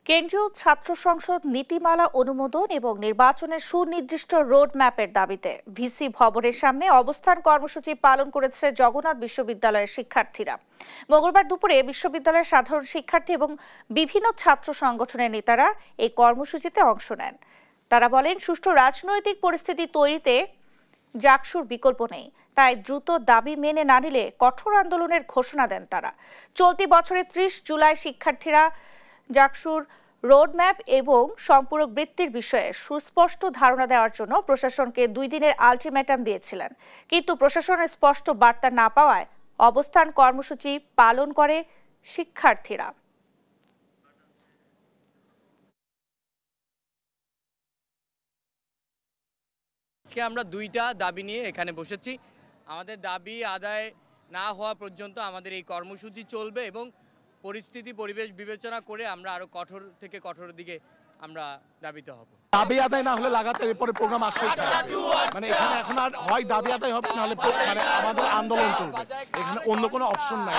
কেন্দ্রীয় ছাত্র সংসদ নীতিমালা অনুমোদন এবং নির্বাচনের সুনির্দিষ্ট রোড ম্যাপের দাবিতে ভিসি ভবনের সামনে অবস্থান কর্মসূচি পালন করেছে জগন্নাথ বিশ্ববিদ্যালয়ের শিক্ষার্থীরা। মঙ্গলবার দুপুরে বিশ্ববিদ্যালয়ের সাধারণ শিক্ষার্থী এবং বিভিন্ন ছাত্র সংগঠনের নেতারা এই কর্মসূচিতে অংশ নেন। তারা বলেন, সুষ্ঠু রাজনৈতিক পরিস্থিতি তৈরিতে জাকসুর বিকল্প নেই, তাই দ্রুত দাবি মেনে না নিলে কঠোর আন্দোলনের ঘোষণা দেন তারা। চলতি বছরের 30 জুলাই শিক্ষার্থীরা জাকসুর রোডম্যাপ এবং সম্পূরক বৃত্তির বিষয়ে সুস্পষ্ট ধারণা দেওয়ার জন্য প্রশাসনকে 2 দিনের আলটিমেটাম দিয়েছিলেন, কিন্তু প্রশাসনের স্পষ্ট বার্তা না পাওয়ায় অবস্থান কর্মসূচি পালন করে শিক্ষার্থীরা। আজকে আমরা 2টা দাবি নিয়ে এখানে বসেছি। আমাদের দাবি আদায় না হওয়া পর্যন্ত আমাদের এই কর্মসূচি চলবে এবং পরিস্থিতি পরিবেশ বিবেচনা করে আমরা আরো কঠোর থেকে কঠোর দিকে আমরা দাবিতে হব। দাবি আদায় না হলে লাগাতার এরপরে প্রোগ্রাম আসতেই থাকবে। মানে এখানে এখন আর হয় দাবি আদায় হবে, নাহলে মানে আমাদের আন্দোলন চলবে। এখানে অন্য কোনো অপশন নাই।